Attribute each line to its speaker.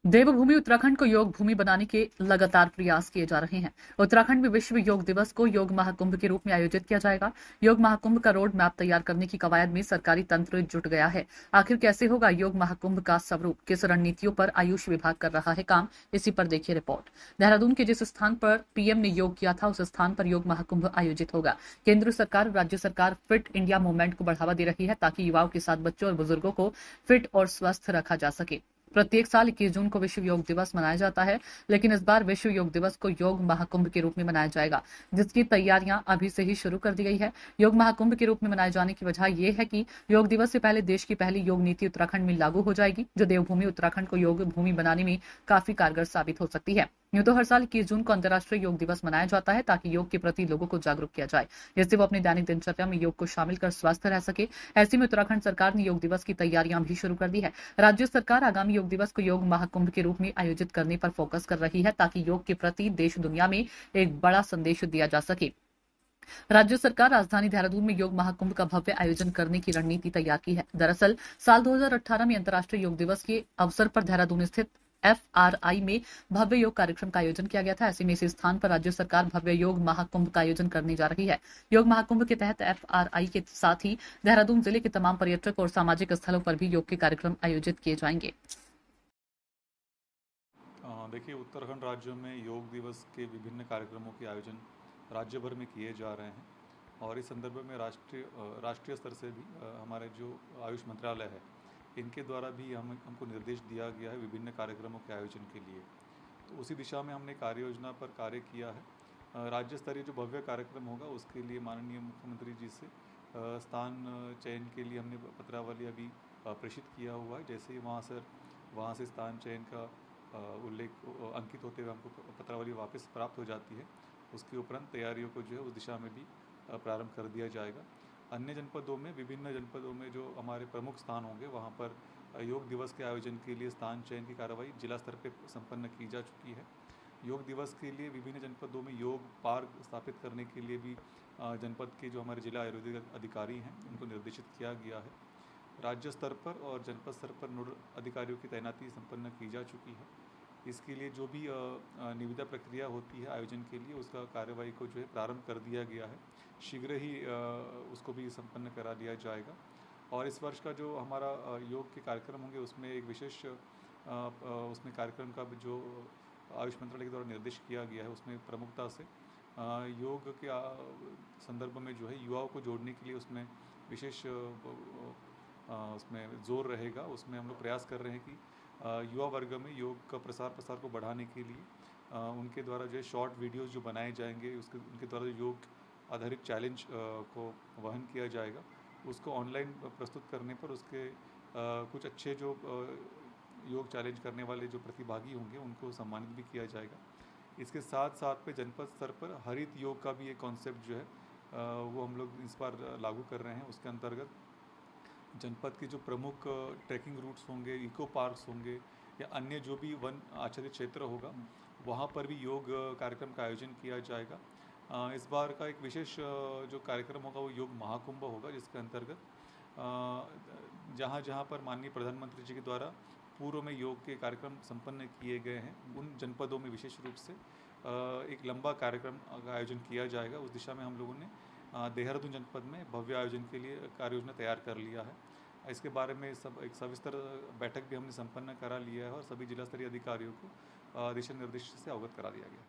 Speaker 1: देवभूमि उत्तराखंड को योग भूमि बनाने के लगातार प्रयास किए जा रहे हैं। उत्तराखंड में विश्व योग दिवस को योग महाकुंभ के रूप में आयोजित किया जाएगा। योग महाकुंभ का रोड मैप तैयार करने की कवायद में सरकारी तंत्र जुट गया है। आखिर कैसे होगा योग महाकुंभ का स्वरूप, किस रणनीतियों पर आयुष विभाग कर रहा है काम, इसी पर देखिए रिपोर्ट। देहरादून के जिस स्थान पर पीएम ने योग किया था, उस स्थान पर योग महाकुंभ आयोजित होगा। केंद्र सरकार और राज्य सरकार फिट इंडिया मूवमेंट को बढ़ावा दे रही है ताकि युवाओं के साथ बच्चों और बुजुर्गों को फिट और स्वस्थ रखा जा सके। प्रत्येक साल 21 जून को विश्व योग दिवस मनाया जाता है, लेकिन इस बार विश्व योग दिवस को योग महाकुंभ के रूप में मनाया जाएगा, जिसकी तैयारियां अभी से ही शुरू कर दी गई है। योग महाकुंभ के रूप में मनाए जाने की वजह यह है कि योग दिवस से पहले देश की पहली योग नीति उत्तराखंड में लागू हो जाएगी, जो देवभूमि उत्तराखंड को योग भूमि बनाने में काफी कारगर साबित हो सकती है। यूं तो हर साल 21 जून को अंतर्राष्ट्रीय योग दिवस मनाया जाता है ताकि योग के प्रति लोगों को जागरूक किया जाए, जिससे वो अपनी दैनिक दिनचर्या में योग को शामिल कर स्वस्थ रह सके। ऐसे में उत्तराखंड सरकार ने योग दिवस की तैयारियां भी शुरू कर दी है। राज्य सरकार आगामी योग दिवस को योग महाकुंभ के रूप में आयोजित करने पर फोकस कर रही है ताकि योग के प्रति देश दुनिया में एक बड़ा संदेश दिया जा सके। राज्य सरकार राजधानी देहरादून में योग महाकुंभ का भव्य आयोजन करने की रणनीति तैयार की है। दरअसल साल 2018 में अंतर्राष्ट्रीय योग दिवस के अवसर पर देहरादून स्थित FRI में भव्य योग कार्यक्रम का आयोजन किया गया था। ऐसे में इस स्थान पर राज्य सरकार भव्य योग महाकुंभ का आयोजन करने जा रही है। योग महाकुंभ के तहत FRI के साथ ही देहरादून जिले के तमाम पर्यटक और सामाजिक स्थलों पर भी योग के कार्यक्रम आयोजित किए जाएंगे।
Speaker 2: देखिए, उत्तराखंड राज्य में योग दिवस के विभिन्न कार्यक्रमों के आयोजन राज्य भर में किए जा रहे हैं और इस संदर्भ में राष्ट्रीय स्तर से भी हमारे जो आयुष मंत्रालय है, इनके द्वारा भी हमको निर्देश दिया गया है विभिन्न कार्यक्रमों के आयोजन के लिए। तो उसी दिशा में हमने कार्य योजना पर कार्य किया है। राज्य स्तरीय जो भव्य कार्यक्रम होगा उसके लिए माननीय मुख्यमंत्री जी से स्थान चयन के लिए हमने पत्रावली अभी प्रेषित किया हुआ है। जैसे ही वहाँ से स्थान चयन का उल्लेख अंकित होते हुए हमको पत्रावली वापस प्राप्त हो जाती है, उसके उपरांत तैयारियों को जो है उस दिशा में भी प्रारंभ कर दिया जाएगा। अन्य जनपदों में, विभिन्न जनपदों में जो हमारे प्रमुख स्थान होंगे, वहाँ पर योग दिवस के आयोजन के लिए स्थान चयन की कार्रवाई जिला स्तर पर संपन्न की जा चुकी है। योग दिवस के लिए विभिन्न जनपदों में योग पार्क स्थापित करने के लिए भी जनपद के जो हमारे जिला आयुर्वेदिक अधिकारी हैं, उनको निर्देशित किया गया है। राज्य स्तर पर और जनपद स्तर पर नोडल अधिकारियों की तैनाती संपन्न की जा चुकी है। इसके लिए जो भी निविदा प्रक्रिया होती है आयोजन के लिए, उसका कार्यवाही को जो है प्रारंभ कर दिया गया है। शीघ्र ही उसको भी संपन्न करा लिया जाएगा। और इस वर्ष का जो हमारा योग के कार्यक्रम होंगे, उसमें एक विशेष उसमें कार्यक्रम का जो आयुष मंत्रालय के द्वारा निर्देश किया गया है, उसमें प्रमुखता से योग के संदर्भ में जो है युवाओं को जोड़ने के लिए उसमें विशेष उसमें जोर रहेगा। उसमें हम लोग प्रयास कर रहे हैं कि युवा वर्ग में योग का प्रसार को बढ़ाने के लिए उनके द्वारा जो है शॉर्ट वीडियोस जो बनाए जाएंगे, उनके द्वारा जो योग आधारित चैलेंज को वहन किया जाएगा, उसको ऑनलाइन प्रस्तुत करने पर उसके कुछ अच्छे जो योग चैलेंज करने वाले जो प्रतिभागी होंगे, उनको सम्मानित भी किया जाएगा। इसके साथ साथ पे जनपद स्तर पर हरित योग का भी एक कॉन्सेप्ट जो है वो हम लोग इस बार लागू कर रहे हैं। उसके अंतर्गत जनपद के जो प्रमुख ट्रैकिंग रूट्स होंगे, इको पार्क्स होंगे या अन्य जो भी वन आच्छादित क्षेत्र होगा, वहाँ पर भी योग कार्यक्रम का आयोजन किया जाएगा। इस बार का एक विशेष जो कार्यक्रम होगा वो योग महाकुंभ होगा, जिसके अंतर्गत जहाँ जहाँ पर माननीय प्रधानमंत्री जी के द्वारा पूर्व में योग के कार्यक्रम संपन्न किए गए हैं, उन जनपदों में विशेष रूप से एक लंबा कार्यक्रम का आयोजन किया जाएगा। उस दिशा में हम लोगों ने देहरादून जनपद में भव्य आयोजन के लिए कार्य योजना तैयार कर लिया है। इसके बारे में एक सविस्तर बैठक भी हमने संपन्न करा लिया है और सभी जिला स्तरीय अधिकारियों को दिशा निर्देश से अवगत करा दिया गया है।